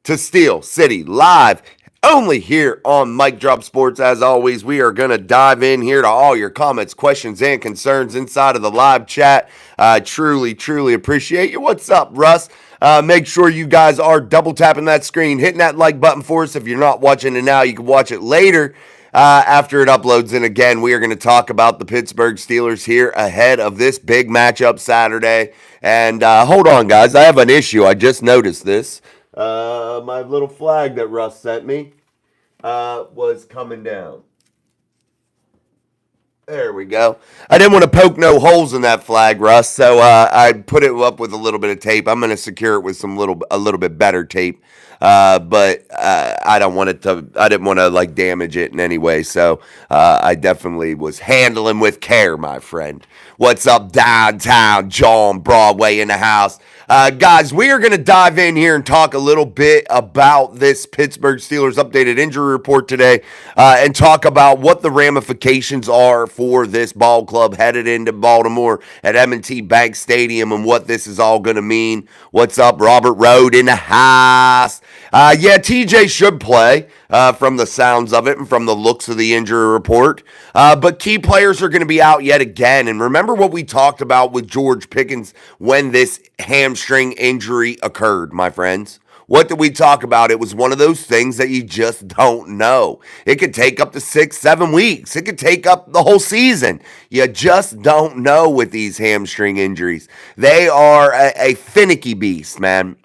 to Steel City Live, only here on Mic Drop Sports. As always, we are going to dive in here to all your comments, questions, and concerns inside of the live chat. Truly appreciate you. What's up, Russ? Make sure you guys are double tapping that screen, hitting that like button for us. If you're not watching it now, you can watch it later after it uploads. And again, we are going to talk about the Pittsburgh Steelers here ahead of this big matchup Saturday. And hold on, guys. I have an issue. I just noticed this. My little flag that Russ sent me was coming down. There we go. I didn't want to poke no holes in that flag, Russ, so I put it up with a little bit of tape. I'm going to secure it with a little bit better tape, but I don't want it to. I didn't want to like damage it in any way, so I definitely was handling with care, my friend. What's up, downtown John Broadway in the house? Guys, we are going to dive in here and talk a little bit about this Pittsburgh Steelers updated injury report today and talk about what the ramifications are for this ball club headed into Baltimore at M&T Bank Stadium and what this is all going to mean. What's up, Robert Road in the house? Yeah, TJ should play from the sounds of it and from the looks of the injury report. But key players are going to be out yet again. And remember what we talked about with George Pickens when this hamstring injury occurred, my friends. What did we talk about? It was one of those things that you just don't know. It could take up to 6-7 weeks. It could take up the whole season. You just don't know with these hamstring injuries. They are a finicky beast, man.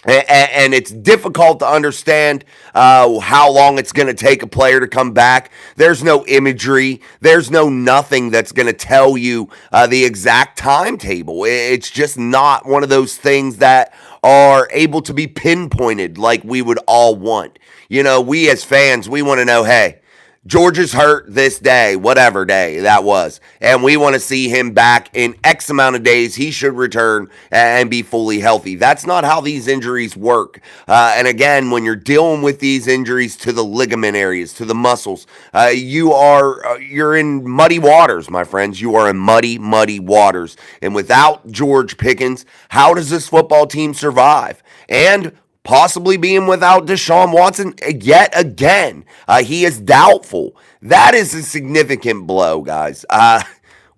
And it's difficult to understand how long it's going to take a player to come back. There's no imagery. There's no nothing that's going to tell you the exact timetable. It's just not one of those things that are able to be pinpointed like we would all want. You know, we as fans, we want to know, hey, George is hurt this day, whatever day that was, and we want to see him back in X amount of days. He should return and be fully healthy. That's not how these injuries work. And again, when you're dealing with these injuries to the ligament areas, to the muscles, you're in muddy waters, my friends. You are in muddy waters. And without George Pickens, how does this football team survive? And possibly being without Deshaun Watson yet again. He is doubtful. That is a significant blow, guys.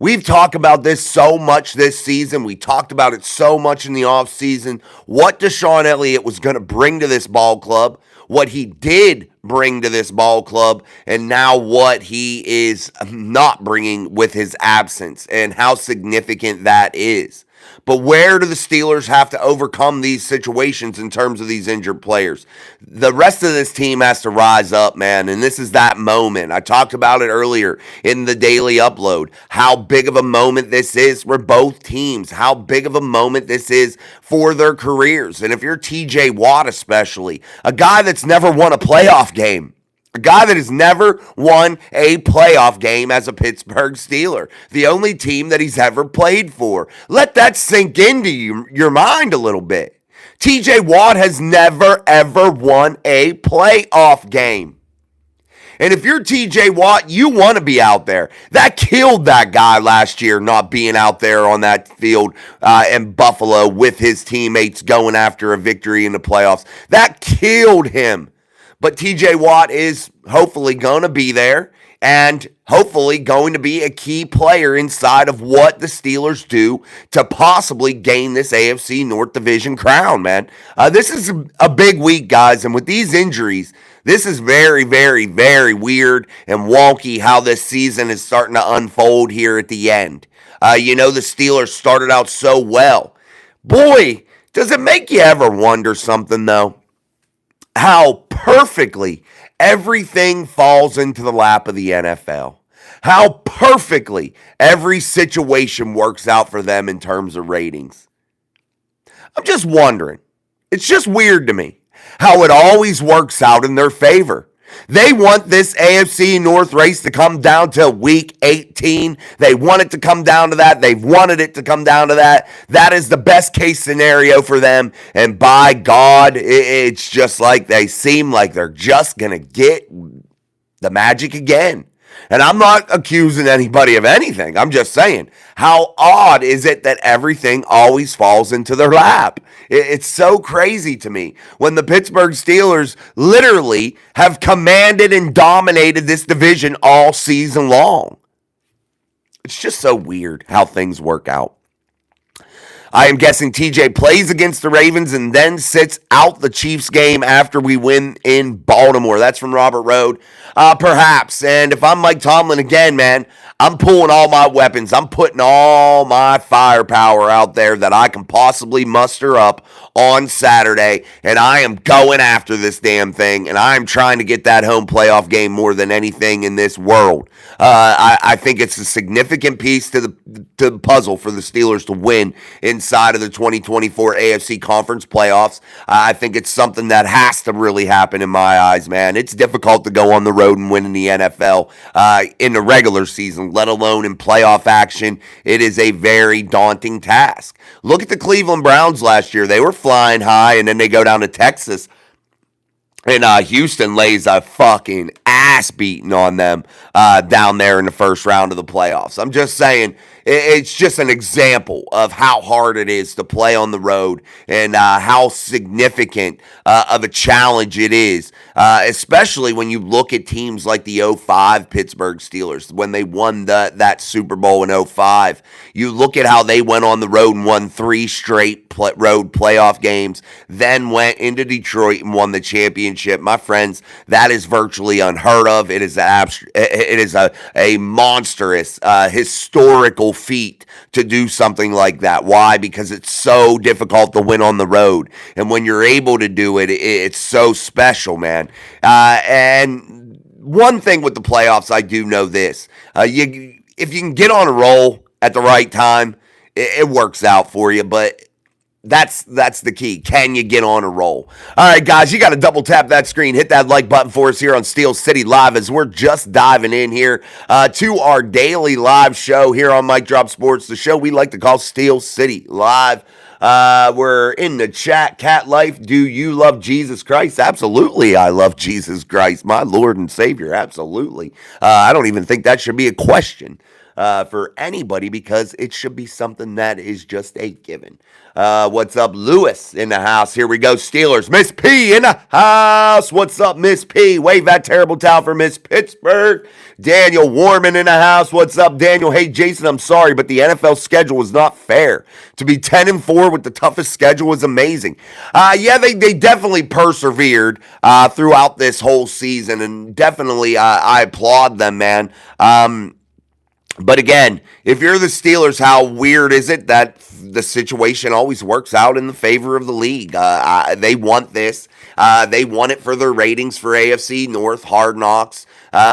We've talked about this so much this season. We talked about it so much in the offseason. What Deshaun Elliott was going to bring to this ball club, what he did bring to this ball club, and now what he is not bringing with his absence and how significant that is. But where do the Steelers have to overcome these situations in terms of these injured players? The rest of this team has to rise up, man, and this is that moment. I talked about it earlier in the daily upload, how big of a moment this is for both teams, how big of a moment this is for their careers. And if you're TJ Watt especially, a guy that's never won a playoff game, a guy that has never won a playoff game as a Pittsburgh Steeler. The only team that he's ever played for. Let that sink into your mind a little bit. TJ Watt has never, ever won a playoff game. And if you're TJ Watt, you want to be out there. That killed that guy last year, not being out there on that field in Buffalo with his teammates going after a victory in the playoffs. That killed him. But TJ Watt is hopefully going to be there and hopefully going to be a key player inside of what the Steelers do to possibly gain this AFC North Division crown, man. This is a big week, guys, and with these injuries, this is very weird and wonky how this season is starting to unfold here at the end. The Steelers started out so well. Boy, does it make you ever wonder something, though? How perfectly everything falls into the lap of the NFL. How perfectly every situation works out for them in terms of ratings. I'm just wondering. It's just weird to me how it always works out in their favor. They want this AFC North race to come down to week 18. They want it to come down to that. They've wanted it to come down to that. That is the best case scenario for them. And by God, it's just like they seem like they're just going to get the magic again. And I'm not accusing anybody of anything. I'm just saying, how odd is it that everything always falls into their lap? It's so crazy to me when the Pittsburgh Steelers literally have commanded and dominated this division all season long. It's just so weird how things work out. I am guessing TJ plays against the Ravens and then sits out the Chiefs game after we win in Baltimore. That's from Robert Road. Perhaps. And if I'm Mike Tomlin again, man, I'm pulling all my weapons. I'm putting all my firepower out there that I can possibly muster up on Saturday, and I am going after this damn thing, and I'm trying to get that home playoff game more than anything in this world. I think it's a significant piece to the puzzle for the Steelers to win inside of the 2024 AFC Conference playoffs. I think it's something that has to really happen in my eyes, man. It's difficult to go on the road and win in the NFL in the regular season, let alone in playoff action. It is a very daunting task. Look at the Cleveland Browns last year. They were flying high, and then they go down to Texas, and Houston lays a fucking ass beating on them down there in the first round of the playoffs. I'm just saying, it's just an example of how hard it is to play on the road and how significant of a challenge it is, especially when you look at teams like the 05 Pittsburgh Steelers. When they won that Super Bowl in 05, you look at how they went on the road and won 3 straight road playoff games, then went into Detroit and won the championship. My friends, that is virtually unheard of. It is a monstrous historical feat to do something like that. Why? Because it's so difficult to win on the road, and when you're able to do it, it's so special, man. And one thing with the playoffs, I do know this: if you can get on a roll at the right time, it works out for you. But that's the key. Can you get on a roll? All right, guys, you got to double tap that screen. Hit that like button for us here on Steel City Live as we're just diving in here to our daily live show here on Mic Drop Sports, the show we like to call Steel City Live. We're in the chat. Cat Life, do you love Jesus Christ? Absolutely, I love Jesus Christ, my Lord and Savior. Absolutely. I don't even think that should be a question for anybody, because it should be something that is just a given. What's up, Lewis in the house? Here we go, Steelers. Miss P in the house. What's up, Miss P? Wave that terrible towel for Miss Pittsburgh. Daniel Warman in the house. What's up, Daniel? Hey, Jason, I'm sorry, but the NFL schedule was not fair. To be 10-4 with the toughest schedule was amazing. Yeah, they definitely persevered throughout this whole season, and definitely I applaud them, man. But again, if you're the Steelers, how weird is it that the situation always works out in the favor of the league? They want this. They want it for their ratings for AFC North, Hard Knocks.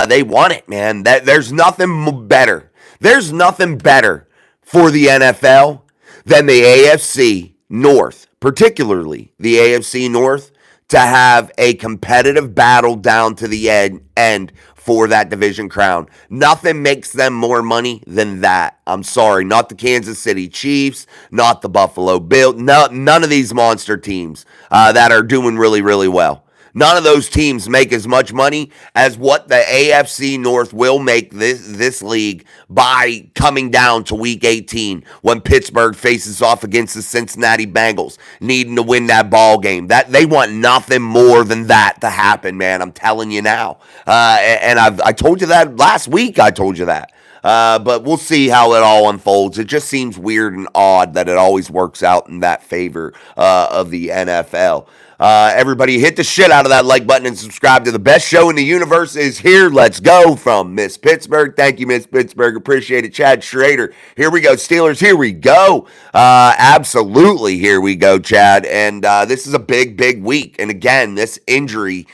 They want it, man. There's nothing better. There's nothing better for the NFL than the AFC North, particularly the AFC North, to have a competitive battle down to the end for that division crown. Nothing makes them more money than that. I'm sorry, not the Kansas City Chiefs, not the Buffalo Bills, none of these monster teams that are doing really, really well. None of those teams make as much money as what the AFC North will make this league by coming down to Week 18 when Pittsburgh faces off against the Cincinnati Bengals, needing to win that ball game. That they want nothing more than that to happen, man. I'm telling you now. And I told you that last week. I told you that. But we'll see how it all unfolds. It just seems weird and odd that it always works out in that favor of the NFL. Everybody hit the shit out of that like button and subscribe to the best show in the universe is here. Let's go from Miss Pittsburgh. Thank you, Miss Pittsburgh. Appreciate it. Chad Schrader. Here we go, Steelers. Here we go. Absolutely. Here we go, Chad. And this is a big, big week. And again, this injury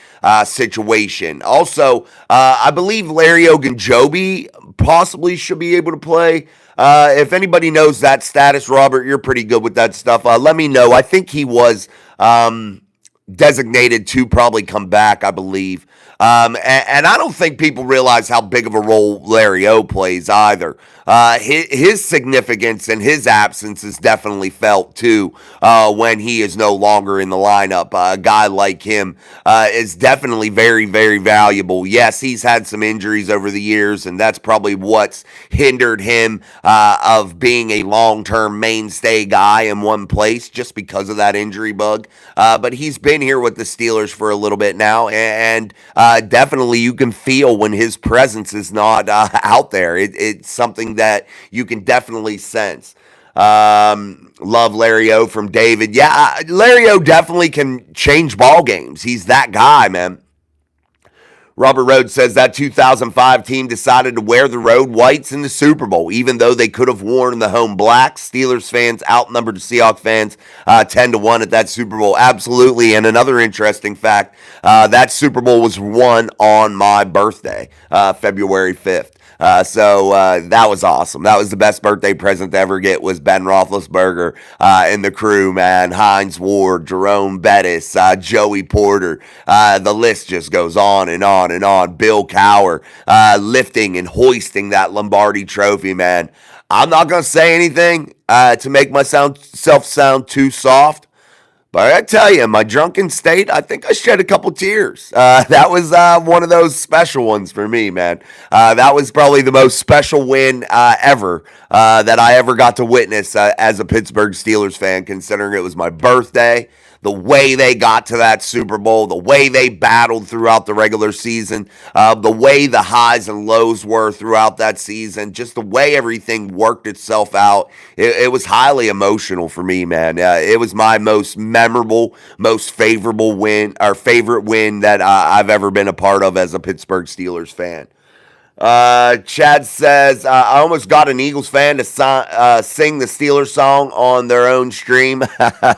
situation. Also, I believe Larry Ogunjobi possibly should be able to play. If anybody knows that status, Robert, you're pretty good with that stuff. Let me know. I think he was designated to probably come back, I believe. And I don't think people realize how big of a role Larry O plays either. His significance and his absence is definitely felt too when he is no longer in the lineup. A guy like him is definitely very, very valuable. Yes, he's had some injuries over the years, and that's probably what's hindered him of being a long-term mainstay guy in one place just because of that injury bug. But he's been here with the Steelers for a little bit now, and definitely you can feel when his presence is not out there. It's something that you can definitely sense. Love Larry O from David. Yeah, Larry O definitely can change ball games. He's that guy, man. Robert Rhodes says that 2005 team decided to wear the road whites in the Super Bowl, even though they could have worn the home blacks. Steelers fans outnumbered the Seahawks fans 10-1 at that Super Bowl. Absolutely. And another interesting fact, that Super Bowl was won on my birthday, February 5th. So that was awesome. That was the best birthday present to ever get was Ben Roethlisberger and the crew, man. Hines Ward, Jerome Bettis, Joey Porter. The list just goes on and on and on. Bill Cowher lifting and hoisting that Lombardi trophy, man. I'm not going to say anything to make myself sound too soft. But I tell you, in my drunken state, I think I shed a couple tears. That was one of those special ones for me, man. That was probably the most special win ever that I ever got to witness as a Pittsburgh Steelers fan, considering it was my birthday. The way they got to that Super Bowl, the way they battled throughout the regular season, the way the highs and lows were throughout that season, just the way everything worked itself out. It was highly emotional for me, man. It was my most memorable, most favorable win, or favorite win that I've ever been a part of as a Pittsburgh Steelers fan. Chad says, I almost got an Eagles fan to sing the Steelers song on their own stream.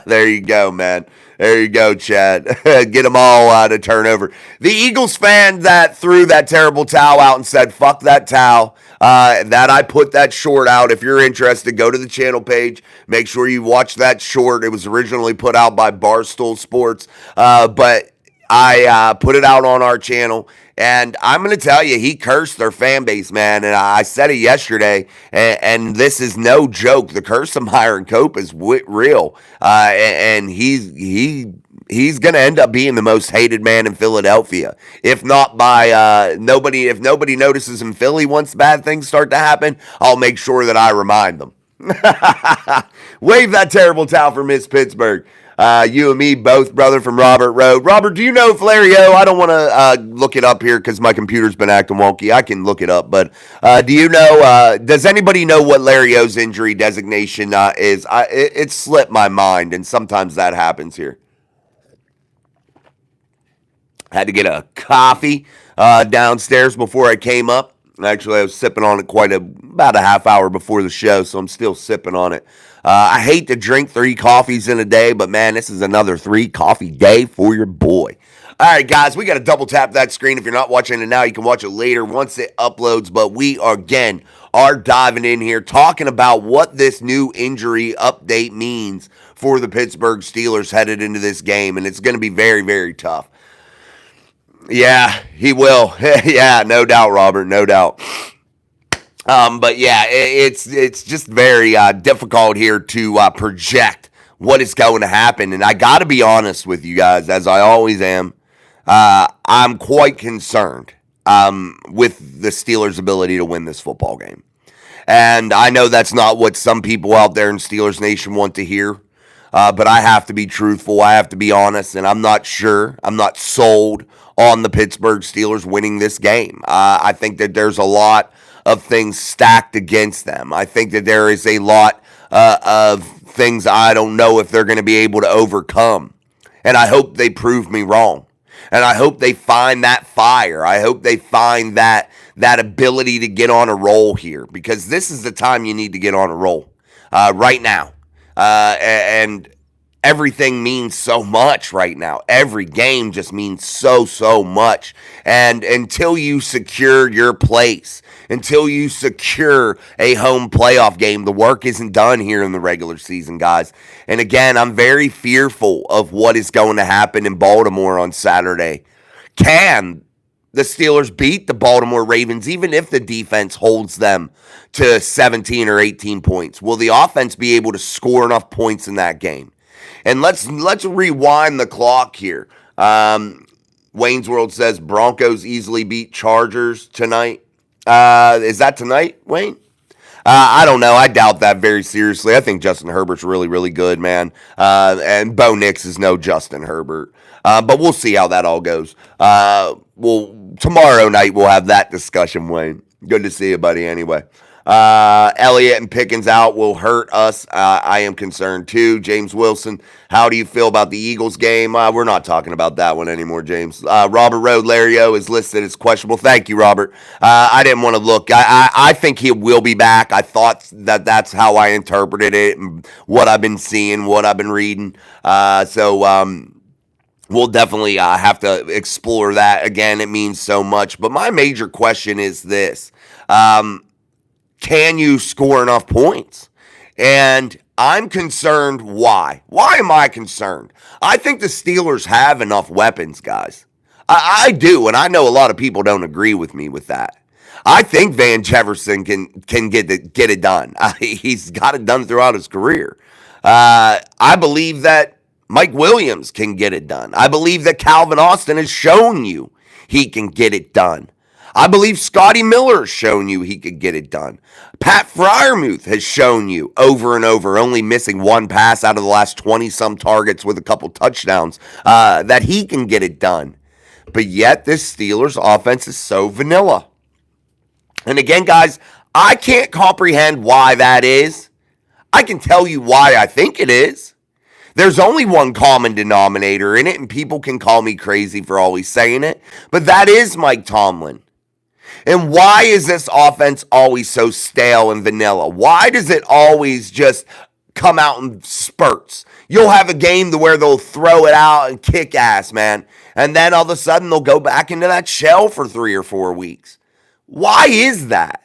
There you go, man. There you go, Chad. Get them all to turn over. The Eagles fan that threw that terrible towel out and said, fuck that towel, that I put that short out. If you're interested, go to the channel page. Make sure you watch that short. It was originally put out by Barstool Sports, but I put it out on our channel. And I'm going to tell you, he cursed their fan base, man. And I said it yesterday, and this is no joke. The curse of Myron Cope is real. And he's going to end up being the most hated man in Philadelphia. If not by nobody, if nobody notices in Philly once bad things start to happen, I'll make sure that I remind them. Wave that terrible towel for Miss Pittsburgh. You and me both, brother, from Robert Road. Robert, do you know if Larry O? I don't want to look it up here because my computer's been acting wonky. I can look it up, but do you know? Does anybody know what Larry O's injury designation is? It slipped my mind, and sometimes that happens here. Had to get a coffee downstairs before I came up. Actually, I was sipping on it about a half hour before the show, so I'm still sipping on it. I hate to drink 3 coffees in a day, but man, this is another 3 coffee day for your boy. All right, guys, we got to double tap that screen. If you're not watching it now, you can watch it later once it uploads. But we are diving in here talking about what this new injury update means for the Pittsburgh Steelers headed into this game, and it's going to be very, very tough. Yeah, he will. Yeah, no doubt, Robert, no doubt. But yeah, it's just very difficult here to project what is going to happen. And I got to be honest with you guys, as I always am. I'm quite concerned with the Steelers' ability to win this football game. And I know that's not what some people out there in Steelers Nation want to hear. But I have to be truthful. I have to be honest. And I'm not sure. I'm not sold on the Pittsburgh Steelers winning this game. I think that there's a lot of things stacked against them. I think that there is a lot of things I don't know if they're going to be able to overcome. And I hope they prove me wrong. And I hope they find that fire. I hope they find that ability to get on a roll here. Because this is the time you need to get on a roll. Right now. And everything means so much right now. Every game just means so much. And until you secure your place, until you secure a home playoff game, the work isn't done here in the regular season, guys. And again, I'm very fearful of what is going to happen in Baltimore on Saturday. Can the Steelers beat the Baltimore Ravens, even if the defense holds them to 17 or 18 points? Will the offense be able to score enough points in that game? And let's rewind the clock here. Wayne's World says Broncos easily beat Chargers tonight. Is that tonight, Wayne? I don't know. I doubt that very seriously. I think Justin Herbert's really, really good, man. And Bo Nix is no Justin Herbert. But we'll see how that all goes. Tomorrow night we'll have that discussion, Wayne. Good to see you, buddy, anyway. Elliott and Pickens out will hurt us. I am concerned too. James Wilson, how do you feel about the Eagles game? We're not talking about that one anymore, James. Robert Road Lario is listed as questionable. Thank you, Robert. I didn't want to look. I think he will be back. I thought that's how I interpreted it and what I've been seeing, what I've been reading. We'll definitely have to explore that. Again, it means so much. But my major question is this. Can you score enough points? And I'm concerned why. Why am I concerned? I think the Steelers have enough weapons, guys. I do, and I know a lot of people don't agree with me with that. I think Van Jefferson can get it done. He's got it done throughout his career. I believe that Mike Williams can get it done. I believe that Calvin Austin has shown you he can get it done. I believe Scotty Miller has shown you he could get it done. Pat Freiermuth has shown you over and over, only missing one pass out of the last 20-some targets with a couple touchdowns, that he can get it done. But yet this Steelers offense is so vanilla. And again, guys, I can't comprehend why that is. I can tell you why I think it is. There's only one common denominator in it, and people can call me crazy for always saying it, but that is Mike Tomlin. And why is this offense always so stale and vanilla? Why does it always just come out in spurts? You'll have a game to where they'll throw it out and kick ass, man. And then all of a sudden they'll go back into that shell for 3 or 4 weeks. Why is that?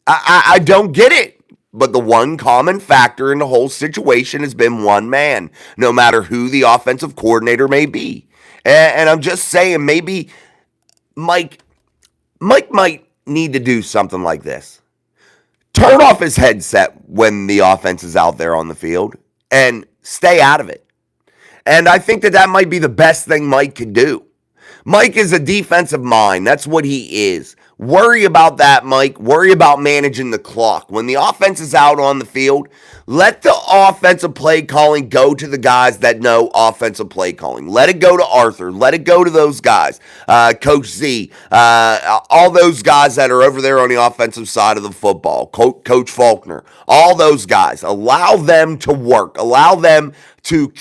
I don't get it. But the one common factor in the whole situation has been one man, no matter who the offensive coordinator may be. And I'm just saying, maybe Mike might need to do something like this. Turn off his headset when the offense is out there on the field and stay out of it. And I think that might be the best thing Mike could do. Mike is a defensive mind. That's what he is. Worry about that, Mike. Worry about managing the clock. When the offense is out on the field, let the offensive play calling go to the guys that know offensive play calling. Let it go to Arthur. Let it go to those guys. Coach Z. All those guys that are over there on the offensive side of the football. Coach Faulkner. All those guys. Allow them to work. Allow them to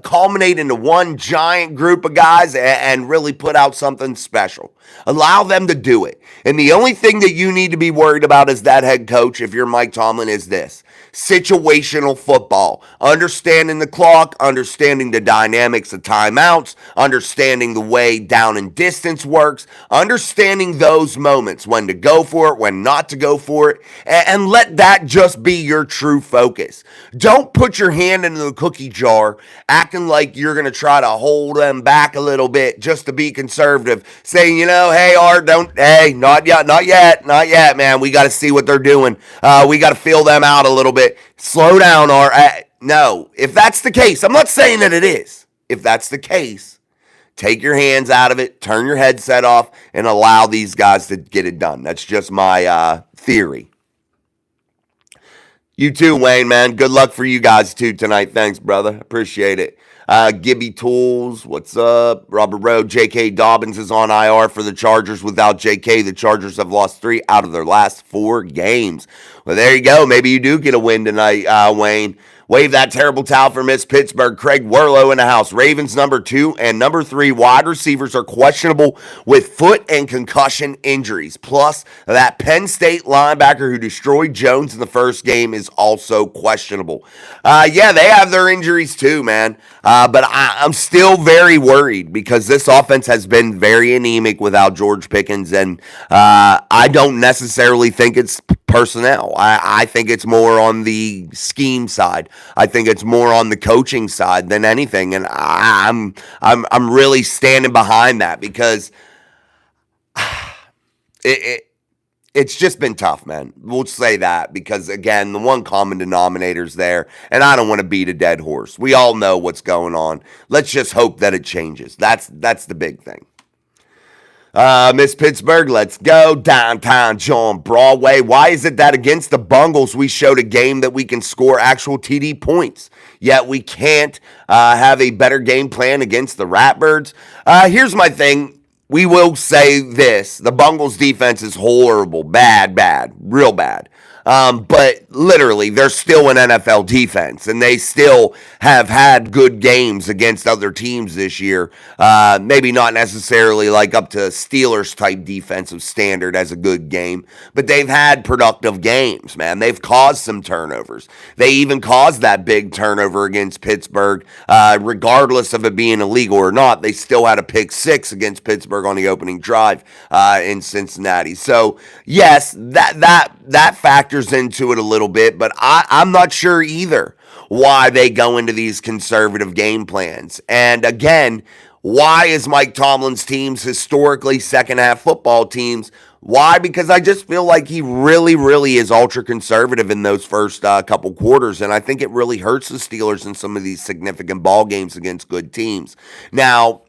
culminate into one giant group of guys and really put out something special. Allow them to do it. And the only thing that you need to be worried about as that head coach, if you're Mike Tomlin, is this. Situational football. Understanding the clock, understanding the dynamics of timeouts, understanding the way down and distance works, understanding those moments, when to go for it, when not to go for it, and let that just be your true focus. Don't put your hand into the cookie jar acting like you're going to try to hold them back a little bit just to be conservative, saying, hey, Art, not yet, man. We got to see what they're doing. We got to feel them out a little bit. Slow down, Art. No, if that's the case, I'm not saying that it is. If that's the case, take your hands out of it, turn your headset off, and allow these guys to get it done. That's just my theory. You too, Wayne, man. Good luck for you guys too tonight. Thanks, brother. Appreciate it. Gibby Tools, what's up? Robert Rowe, J.K. Dobbins is on IR for the Chargers. Without J.K., the Chargers have lost 3 out of their last 4 games. Well, there you go. Maybe you do get a win tonight, Wayne. Wave that terrible towel for Miss Pittsburgh. Craig Werlow in the house. Ravens number 2 and number 3 wide receivers are questionable with foot and concussion injuries. Plus, that Penn State linebacker who destroyed Jones in the first game is also questionable. Yeah, they have their injuries too, man. But I'm still very worried because this offense has been very anemic without George Pickens, and I don't necessarily think it's personnel. I think it's more on the scheme side. I think it's more on the coaching side than anything, and I'm really standing behind that because It's just been tough, man. We'll say that because, again, the one common denominator's there, and I don't want to beat a dead horse. We all know what's going on. Let's just hope that it changes. That's the big thing. Miss Pittsburgh, let's go. Downtown John Broadway. Why is it that against the Bungles we showed a game that we can score actual TD points, yet we can't have a better game plan against the Ratbirds? Here's my thing. We will say this. The Bungles defense is horrible. Bad, real bad. But literally, they're still an NFL defense, and they still have had good games against other teams this year. Maybe not necessarily like up to Steelers type defensive standard as a good game, but they've had productive games, man. They've caused some turnovers. They even caused that big turnover against Pittsburgh, regardless of it being illegal or not. They still had a pick six against Pittsburgh on the opening drive in Cincinnati. So yes, that factors into it a little bit, but I'm not sure either why they go into these conservative game plans. And again, why is Mike Tomlin's teams historically second half football teams? Why? Because I just feel like he really is ultra conservative in those first couple quarters, and I think it really hurts the Steelers in some of these significant ball games against good teams. Now,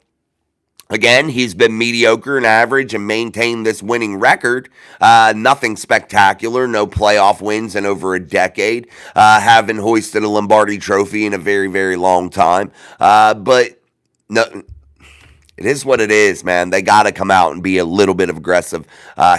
again, he's been mediocre and average and maintained this winning record. Nothing spectacular, no playoff wins in over a decade. Haven't hoisted a Lombardi trophy in a very long time. But no, it is what it is, man. They got to come out and be a little bit aggressive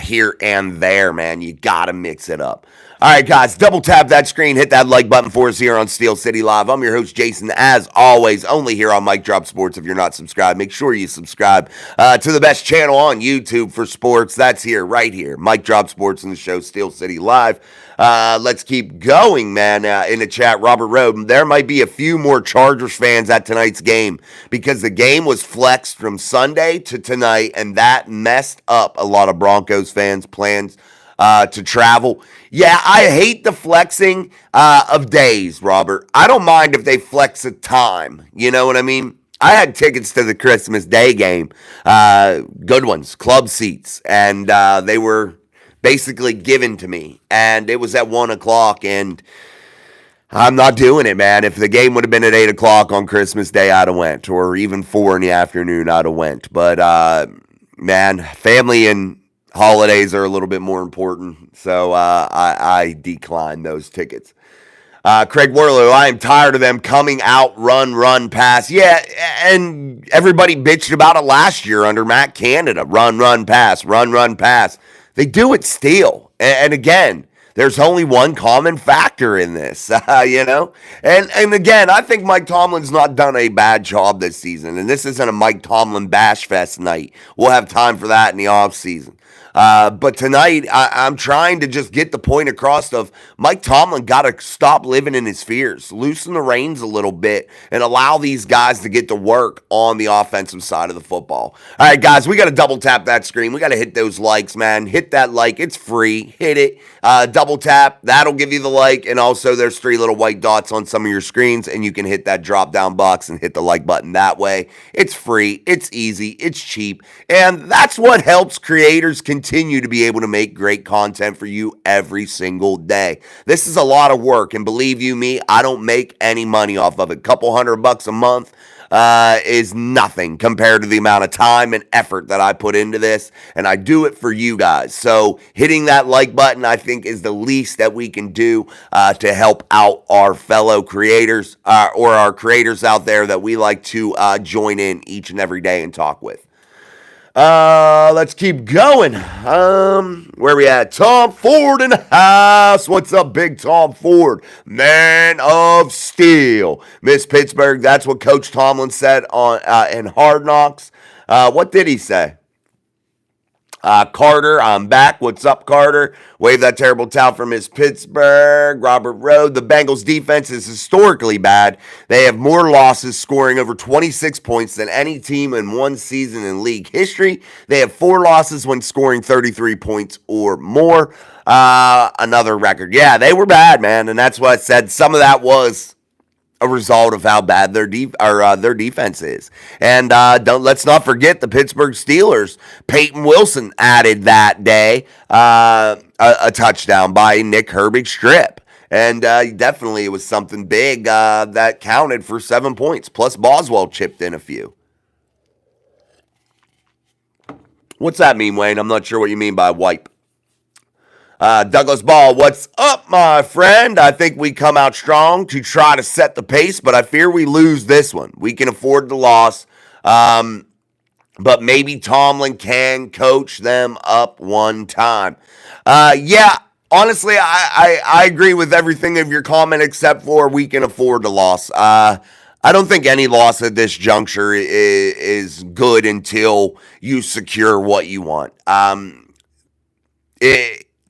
here and there, man. You got to mix it up. All right, guys, double tap that screen, hit that like button for us here on Steel City Live. I'm your host, Jason, as always, only here on Mic Drop Sports. If you're not subscribed, make sure you subscribe to the best channel on YouTube for sports. That's here, right here, Mic Drop Sports and the show Steel City Live. Let's keep going, man. In the chat, Robert Roden, there might be a few more Chargers fans at tonight's game because the game was flexed from Sunday to tonight, and that messed up a lot of Broncos fans' plans to travel. Yeah, I hate the flexing of days, Robert. I don't mind if they flex a time. You know what I mean? I had tickets to the Christmas Day game, good ones, club seats, and they were basically given to me, and it was at 1 o'clock, and I'm not doing it, man. If the game would have been at 8 o'clock on Christmas Day, I'd have went, or even 4 in the afternoon, I'd have went. But, man, family and holidays are a little bit more important, so I declined those tickets. Craig Warlow, I am tired of them coming out, run, pass. Yeah, and everybody bitched about it last year under Matt Canada. Run, pass. They do it still. And again, there's only one common factor in this, you know? And again, I think Mike Tomlin's not done a bad job this season, and this isn't a Mike Tomlin bash fest night. We'll have time for that in the offseason. But tonight, I'm trying to just get the point across of Mike Tomlin got to stop living in his fears, loosen the reins a little bit, and allow these guys to get to work on the offensive side of the football. All right, guys, we got to double tap that screen. We got to hit those likes, man. Hit that like. It's free. Hit it. Double tap. That'll give you the like. And also, there's 3 little white dots on some of your screens, and you can hit that drop-down box and hit the like button that way. It's free. It's easy. It's cheap. And that's what helps creators continue to be able to make great content for you every single day. This is a lot of work, and believe you me, I don't make any money off of it. Couple $100 a month is nothing compared to the amount of time and effort that I put into this, and I do it for you guys. So hitting that like button, I think, is the least that we can do to help out our fellow creators or our creators out there that we like to join in each and every day and talk with. Let's keep going. Where we at? Tom Ford in the house. What's up, big Tom Ford? Man of Steel. Miss Pittsburgh, that's what Coach Tomlin said on in Hard Knocks. What did he say? Carter, I'm back. What's up, Carter? Wave that terrible towel for Miss Pittsburgh. Robert Road. The Bengals defense is historically bad. They have more losses, scoring over 26 points than any team in one season in league history. They have 4 losses when scoring 33 points or more. Another record. Yeah, they were bad, man. And that's what I said. Some of that was a result of how bad their their defense is. And let's not forget the Pittsburgh Steelers. Peyton Wilson added that day a touchdown by Nick Herbig's strip. And definitely it was something big that counted for 7 points. Plus Boswell chipped in a few. What's that mean, Wayne? I'm not sure what you mean by wipe. Douglas Ball, what's up, my friend? I think we come out strong to try to set the pace, but I fear we lose this one. We can afford the loss, but maybe Tomlin can coach them up one time. Yeah, honestly, I agree with everything of your comment except for we can afford the loss. I don't think any loss at this juncture is good until you secure what you want.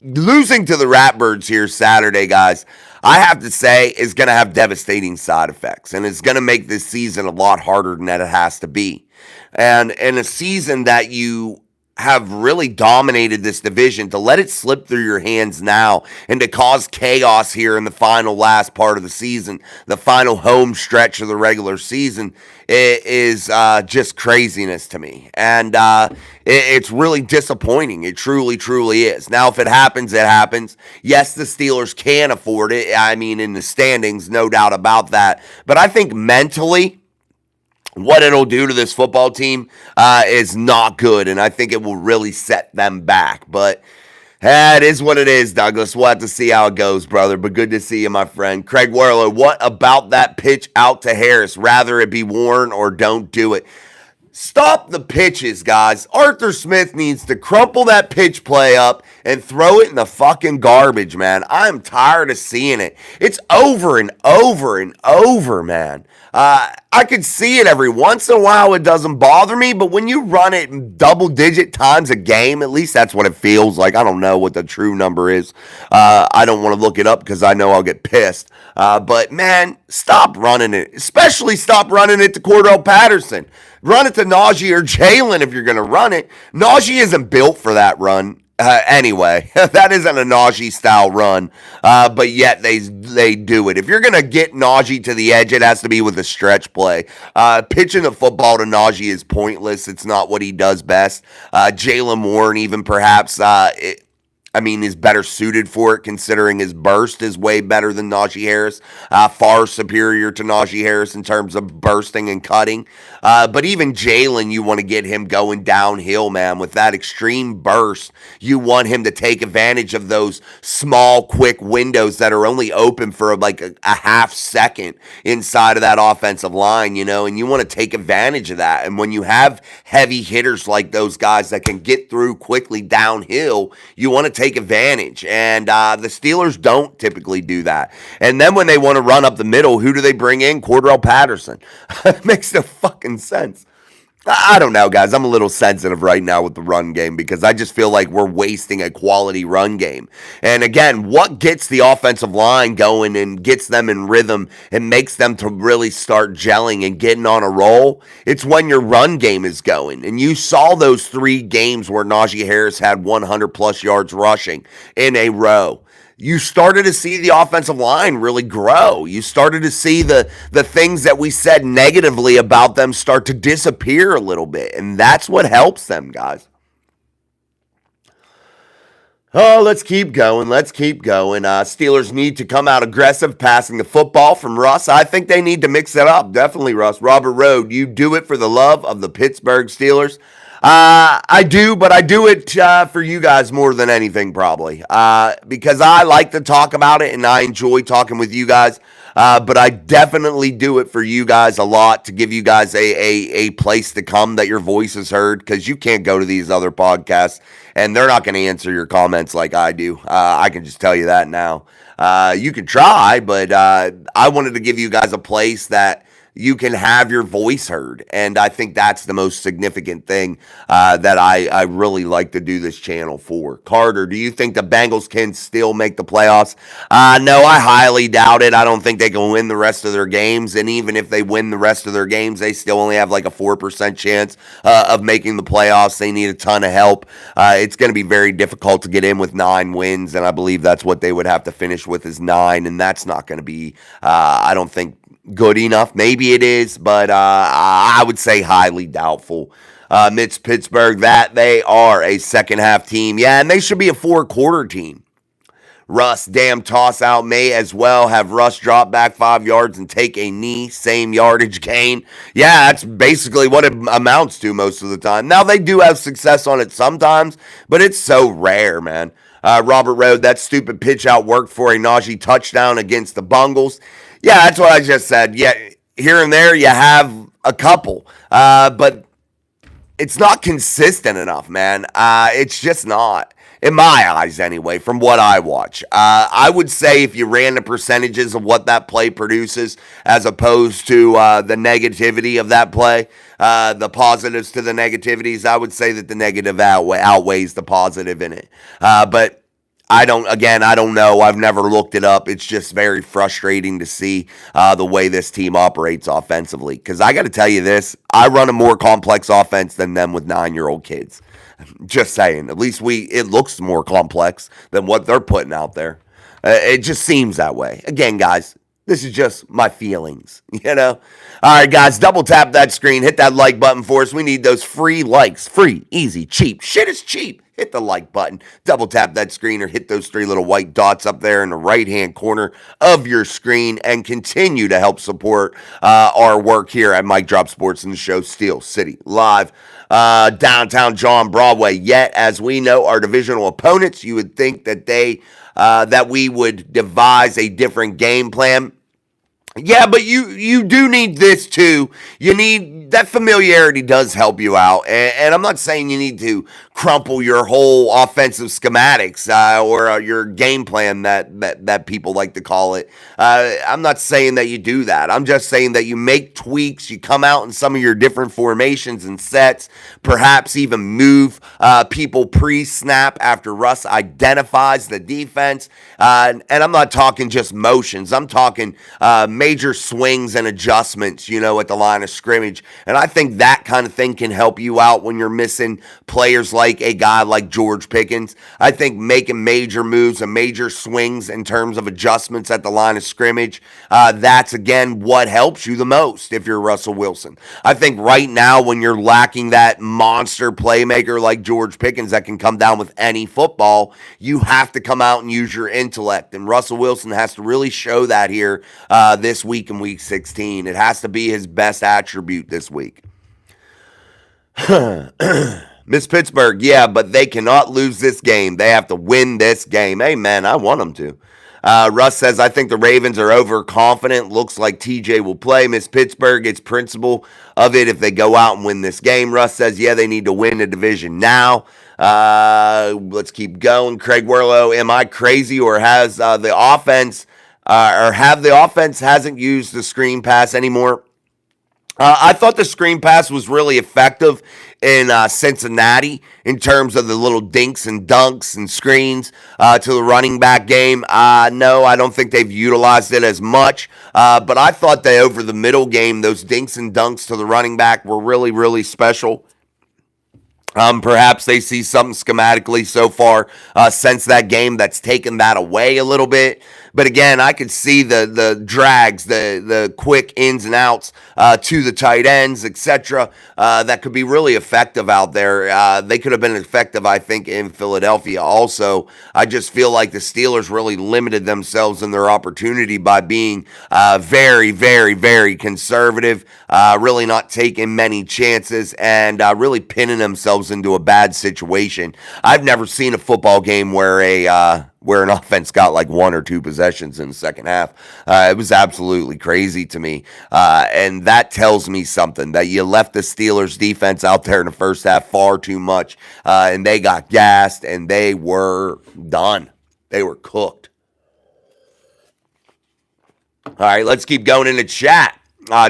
Losing to the Ratbirds here Saturday, guys, I have to say is going to have devastating side effects, and it's going to make this season a lot harder than that it has to be. And in a season that you have really dominated this division, to let it slip through your hands now and to cause chaos here in the final last part of the season, the final home stretch of the regular season, it is just craziness to me. And it's really disappointing. It truly, truly is. Now, if it happens, it happens. Yes, the Steelers can afford it. I mean, in the standings, no doubt about that. But I think mentally, what it'll do to this football team is not good, and I think it will really set them back. But it is what it is, Douglas. We'll have to see how it goes, brother. But good to see you, my friend. Craig Warlow, what about that pitch out to Harris? Rather it be Warren or don't do it. Stop the pitches, guys. Arthur Smith needs to crumple that pitch play up and throw it in the fucking garbage, man. I'm tired of seeing it. It's over and over and over, man. I could see it every once in a while. It doesn't bother me, but when you run it double-digit times a game, at least that's what it feels like. I don't know what the true number is. I don't want to look it up because I know I'll get pissed. But, man, stop running it. Especially stop running it to Cordell Patterson. Run it to Najee or Jalen if you're going to run it. Najee isn't built for that run. Anyway, that isn't a Najee-style run, but yet they do it. If you're going to get Najee to the edge, it has to be with a stretch play. Pitching the football to Najee is pointless. It's not what he does best. Jalen Warren even perhaps is better suited for it, considering his burst is way better than Najee Harris, far superior to Najee Harris in terms of bursting and cutting. But even Jalen, you want to get him going downhill, man. With that extreme burst, you want him to take advantage of those small, quick windows that are only open for like a half second inside of that offensive line, and you want to take advantage of that. And when you have heavy hitters like those guys that can get through quickly downhill, you want to take advantage. And the Steelers don't typically do that. And then when they want to run up the middle, who do they bring in? Cordell Patterson. It makes no fucking sense. I don't know, guys. I'm a little sensitive right now with the run game because I just feel like we're wasting a quality run game. And again, what gets the offensive line going and gets them in rhythm and makes them to really start gelling and getting on a roll? It's when your run game is going. And you saw those 3 games where Najee Harris had 100-plus yards rushing in a row. You started to see the offensive line really grow. You started to see the things that we said negatively about them start to disappear a little bit. And that's what helps them, guys. Oh, let's keep going. Steelers need to come out aggressive, passing the football from Russ. I think they need to mix it up. Definitely, Russ. Robert Road, you do it for the love of the Pittsburgh Steelers. I do, but I do it for you guys more than anything, probably, because I like to talk about it and I enjoy talking with you guys. But I definitely do it for you guys a lot to give you guys a place to come that your voice is heard, because you can't go to these other podcasts and they're not going to answer your comments like I do. I can just tell you that now. You can try, but I wanted to give you guys a place that you can have your voice heard. And I think that's the most significant thing that I really like to do this channel for. Carter, do you think the Bengals can still make the playoffs? No, I highly doubt it. I don't think they can win the rest of their games. And even if they win the rest of their games, they still only have like a 4% chance of making the playoffs. They need a ton of help. It's going to be very difficult to get in with 9 wins. And I believe that's what they would have to finish with is 9. And that's not going to be, I don't think, good enough. Maybe it is, but I would say highly doubtful. Pittsburgh, that they are a second half team. Yeah, and they should be a 4-quarter team. Russ, damn toss out may as well have Russ drop back 5 yards and take a knee, same yardage gain. Yeah, that's basically what it amounts to most of the time. Now, they do have success on it sometimes, but it's so rare, man. Robert Road, that stupid pitch out worked for a Najee touchdown against the Bungles. Yeah, that's what I just said. Yeah, here and there you have a couple, but it's not consistent enough, man. It's just not. In my eyes, anyway, from what I watch. I would say if you ran the percentages of what that play produces as opposed to the negativity of that play, the positives to the negativities, I would say that the negative outweighs the positive in it. But I don't know. I've never looked it up. It's just very frustrating to see the way this team operates offensively. Because I got to tell you this, I run a more complex offense than them with 9-year-old kids. Just saying. At least it looks more complex than what they're putting out there. It just seems that way. Again, guys, this is just my feelings, you know? All right, guys, double tap that screen. Hit that like button for us. We need those free likes. Free, easy, cheap. Shit is cheap. Hit the like button. Double tap that screen or hit those 3 little white dots up there in the right-hand corner of your screen and continue to help support our work here at Mike Drop Sports and the show Steel City Live. Downtown John Broadway. Yet, as we know, our divisional opponents, you would think that that we would devise a different game plan. Yeah, but you do need this too. You need that familiarity does help you out, and I'm not saying you need to crumple your whole offensive schematics or your game plan that people like to call it. I'm not saying that you do that. I'm just saying that you make tweaks. You come out in some of your different formations and sets, perhaps even move people pre-snap after Russ identifies the defense. And I'm not talking just motions. I'm talking major swings and adjustments, at the line of scrimmage. And I think that kind of thing can help you out when you're missing players like a guy like George Pickens. I think making major moves and major swings in terms of adjustments at the line of scrimmage, that's, again, what helps you the most if you're Russell Wilson. I think right now when you're lacking that monster playmaker like George Pickens that can come down with any football, you have to come out and use your intellect. And Russell Wilson has to really show that here this week in Week 16. It has to be his best attribute this week. Miss Pittsburgh, yeah, but they cannot lose this game. They have to win this game. Hey, man, I want them to. Russ says, I think the Ravens are overconfident. Looks like TJ will play. Miss Pittsburgh, it's principle of it if they go out and win this game. Russ says, yeah, they need to win the division now. Let's keep going. Craig Werlow, am I crazy or has the offense hasn't used the screen pass anymore? I thought the screen pass was really effective in Cincinnati in terms of the little dinks and dunks and screens to the running back game. No, I don't think they've utilized it as much. But I thought that over the middle game, those dinks and dunks to the running back were really, really special. Perhaps they see something schematically so far since that game that's taken that away a little bit. But again, I could see the drags, the quick ins and outs to the tight ends, etc. That could be really effective out there. They could have been effective, I think, in Philadelphia also. I just feel like the Steelers really limited themselves in their opportunity by being very, very, very conservative, really not taking many chances, and really pinning themselves into a bad situation. I've never seen a football game where an offense got like 1 or 2 possessions in the second half. It was absolutely crazy to me. And that tells me something, that you left the Steelers defense out there in the first half far too much. And they got gassed and they were done. They were cooked. All right, let's keep going in the chat.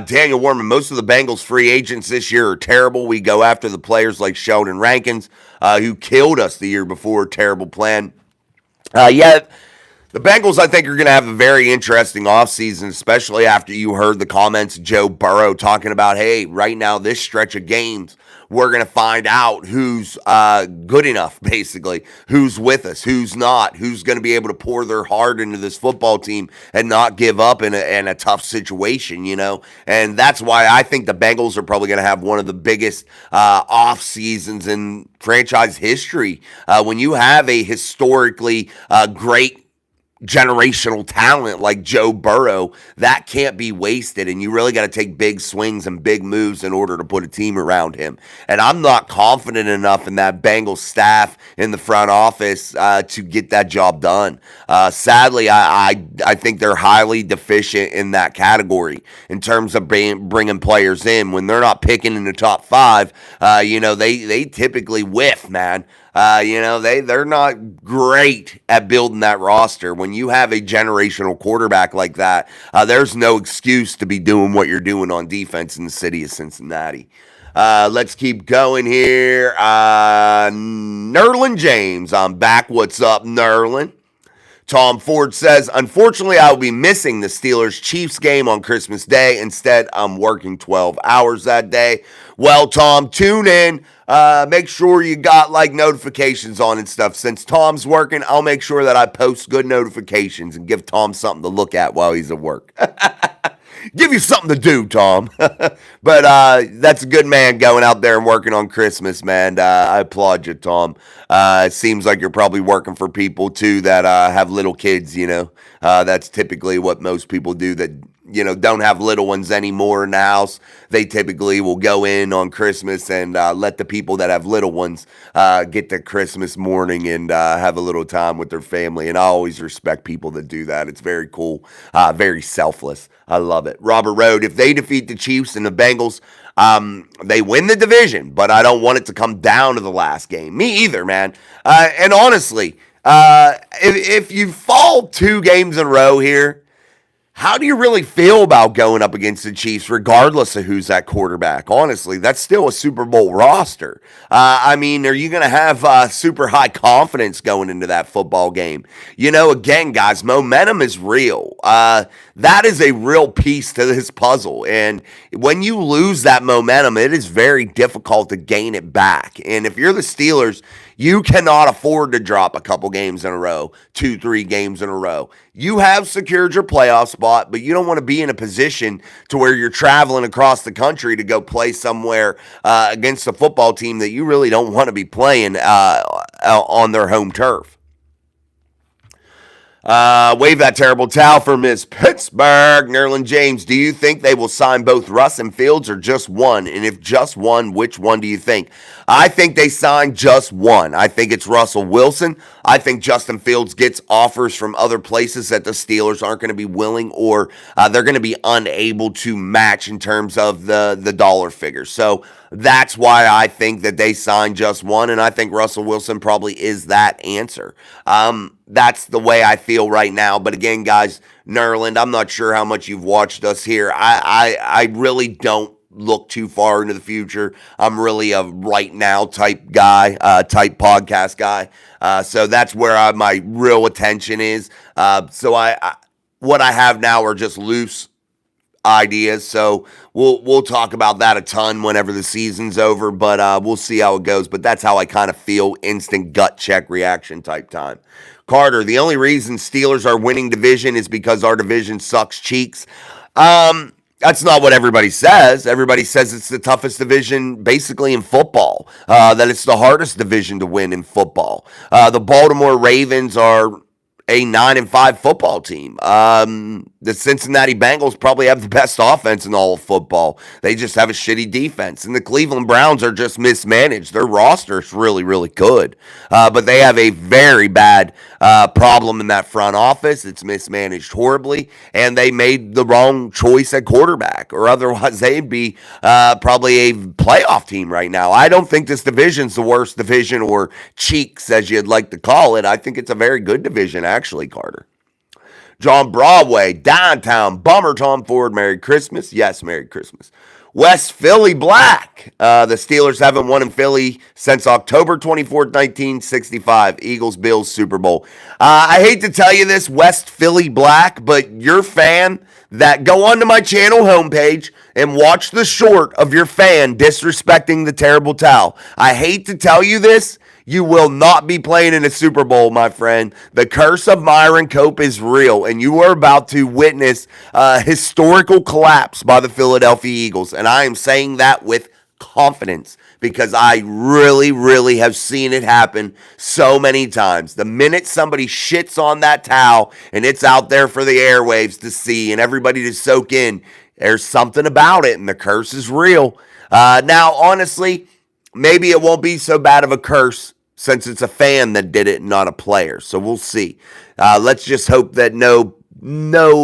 Daniel Warman, most of the Bengals free agents this year are terrible. We go after the players like Sheldon Rankins, who killed us the year before. Terrible plan. Yeah, the Bengals, I think, are going to have a very interesting offseason, especially after you heard the comments of Joe Burrow talking about, hey, right now, this stretch of games, we're going to find out who's good enough, basically, who's with us, who's not, who's going to be able to pour their heart into this football team and not give up in a tough situation, you know? And that's why I think the Bengals are probably going to have one of the biggest off seasons in franchise history. When you have a historically great generational talent like Joe Burrow, that can't be wasted, and you really got to take big swings and big moves in order to put a team around him. And I'm not confident enough in that Bengals staff in the front office to get that job done. Sadly, I think they're highly deficient in that category in terms of bringing players in. When they're not picking in the top five, they typically whiff, man. They're not great at building that roster. When you have a generational quarterback like that, there's no excuse to be doing what you're doing on defense in the city of Cincinnati. Let's keep going here. Nerlin James, I'm back. What's up, Nerlin? Tom Ford says, unfortunately, I will be missing the Steelers-Chiefs game on Christmas Day. Instead, I'm working 12 hours that day. Well, Tom, tune in. Make sure you got like notifications on and stuff. Since Tom's working, I'll make sure that I post good notifications and give Tom something to look at while he's at work. Give you something to do, Tom. But that's a good man going out there and working on Christmas, man. I applaud you, Tom. It seems like you're probably working for people, too, that have little kids, you know. That's typically what most people do that, you know, don't have little ones anymore in the house. They typically will go in on Christmas and let the people that have little ones get to Christmas morning and have a little time with their family. And I always respect people that do that. It's very cool, very selfless. I love it. Robert Road, if they defeat the Chiefs and the Bengals, they win the division, but I don't want it to come down to the last game. Me either, man. And honestly, if you fall 2 games in a row here, how do you really feel about going up against the Chiefs, regardless of who's at quarterback? Honestly, that's still a Super Bowl roster. Are you going to have super high confidence going into that football game? You know, again, guys, momentum is real. That is a real piece to this puzzle. And when you lose that momentum, it is very difficult to gain it back. And if you're the Steelers, you cannot afford to drop a couple games in a row, 2-3 games in a row. You have secured your playoff spot, but you don't want to be in a position to where you're traveling across the country to go play somewhere against a football team that you really don't want to be playing on their home turf. Wave that terrible towel for Miss Pittsburgh. Nerlin James, do you think they will sign both Russ and Fields or just one? And if just one, which one do you think? I think they signed just one. I think it's Russell Wilson. I think Justin Fields gets offers from other places that the Steelers aren't going to be willing or they're going to be unable to match in terms of the dollar figure. So that's why I think that they signed just one, and I think Russell Wilson probably is that answer. That's the way I feel right now. But again, guys, Nerland, I'm not sure how much you've watched us here. I really don't look too far into the future. I'm really a right now type guy, type podcast guy. So that's where my real attention is. So what I have now are just loose ideas. So we'll talk about that a ton whenever the season's over, but we'll see how it goes. But that's how I kind of feel, instant gut check reaction type time. Carter, the only reason Steelers are winning division is because our division sucks cheeks. That's not what everybody says. Everybody says it's the toughest division basically in football, that it's the hardest division to win in football. The Baltimore Ravens are a 9-5 football team. The Cincinnati Bengals probably have the best offense in all of football. They just have a shitty defense. And the Cleveland Browns are just mismanaged. Their roster is really, really good. But they have a very bad problem in that front office. It's mismanaged horribly. And they made the wrong choice at quarterback. Or otherwise, they'd be probably a playoff team right now. I don't think this division's the worst division, or cheeks, as you'd like to call it. I think it's a very good division, actually, Carter. John Broadway, downtown, bummer, Tom Ford, Merry Christmas. Yes, Merry Christmas. West Philly Black. The Steelers haven't won in Philly since October 24th, 1965. Eagles Bills Super Bowl. I hate to tell you this, West Philly Black, but your fan that go onto my channel homepage and watch the short of your fan disrespecting the terrible towel. I hate to tell you this. You will not be playing in a Super Bowl, my friend. The curse of Myron Cope is real, and you are about to witness a historical collapse by the Philadelphia Eagles. And I am saying that with confidence because I really, really have seen it happen so many times. The minute somebody shits on that towel and it's out there for the airwaves to see and everybody to soak in, there's something about it, and the curse is real. Now, honestly, maybe it won't be so bad of a curse since it's a fan that did it, not a player. So we'll see. Let's just hope that no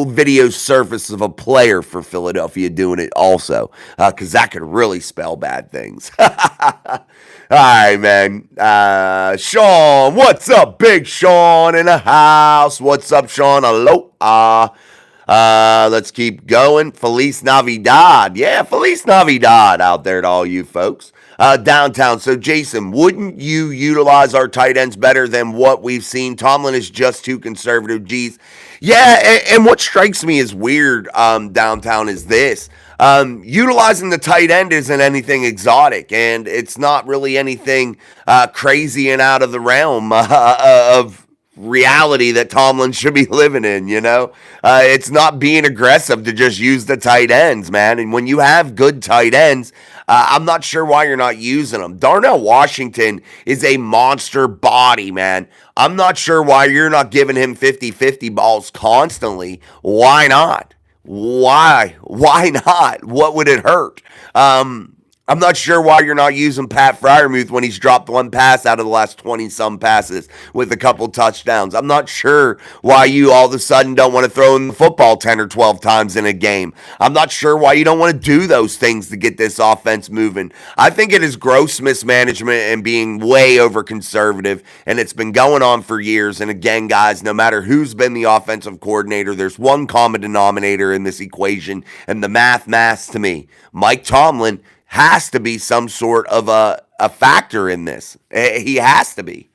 video surface of a player for Philadelphia doing it also, because that could really spell bad things. All right, man. Sean, what's up? Big Sean in the house. What's up, Sean? Hello. Let's keep going. Feliz Navidad. Yeah, Feliz Navidad out there to all you folks. Downtown. So, Jason, wouldn't you utilize our tight ends better than what we've seen? Tomlin is just too conservative. Geez. Yeah, and what strikes me as weird, downtown, is this. Utilizing the tight end isn't anything exotic, and it's not really anything crazy and out of the realm of reality that Tomlin should be living in, you know? It's not being aggressive to just use the tight ends, man. And when you have good tight ends, I'm not sure why you're not using them. Darnell Washington is a monster body, man. I'm not sure why you're not giving him 50-50 balls constantly. Why not? Why? Why not? What would it hurt? I'm not sure why you're not using Pat Freiermuth when he's dropped one pass out of the last 20-some passes with a couple touchdowns. I'm not sure why you all of a sudden don't want to throw in the football 10 or 12 times in a game. I'm not sure why you don't want to do those things to get this offense moving. I think it is gross mismanagement and being way over conservative, and it's been going on for years. And again, guys, no matter who's been the offensive coordinator, there's one common denominator in this equation, and the maths to me. Mike Tomlin has to be some sort of a factor in this. He has to be.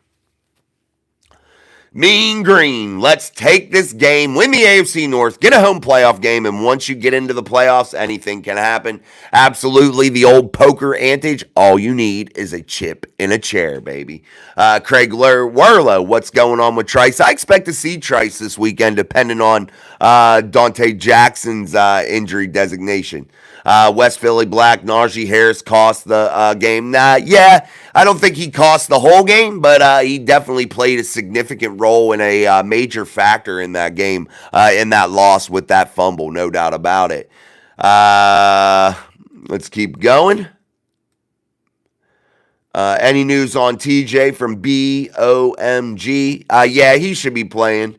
Mean Green, let's take this game, win the AFC North, get a home playoff game, and once you get into the playoffs, anything can happen. Absolutely, the old poker antage, all you need is a chip in a chair, baby. Craig Werlo, what's going on with Trice? I expect to see Trice this weekend, depending on Dante Jackson's injury designation. West Philly Black, Najee Harris cost the game. Yeah, I don't think he cost the whole game, but he definitely played a significant role and a major factor in that game, in that loss with that fumble, no doubt about it. Let's keep going. Any news on TJ from BOMG? Yeah, he should be playing.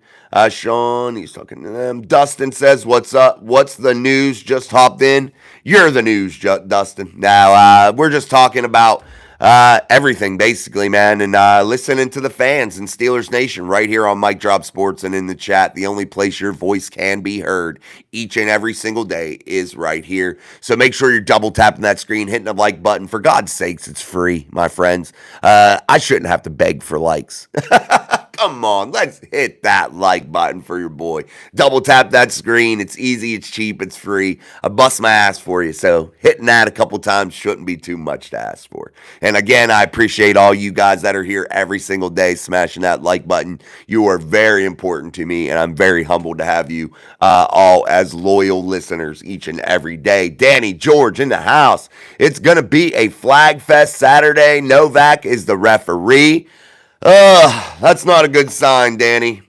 Sean, he's talking to them. Dustin says, what's up? What's the news? Just hopped in. You're the news, Dustin. Now, we're just talking about everything, basically, man, and listening to the fans in Steelers Nation right here on Mic Drop Sports and in the chat. The only place your voice can be heard each and every single day is right here. So make sure you're double tapping that screen, hitting the like button. For God's sakes, it's free, my friends. I shouldn't have to beg for likes. Come on, let's hit that like button for your boy. Double tap that screen. It's easy, it's cheap, it's free. I bust my ass for you, so hitting that a couple times shouldn't be too much to ask for. And again, I appreciate all you guys that are here every single day smashing that like button. You are very important to me, and I'm very humbled to have you all as loyal listeners each and every day. Danny George in the house. It's going to be a Flag Fest Saturday. Novak is the referee. That's not a good sign, Danny.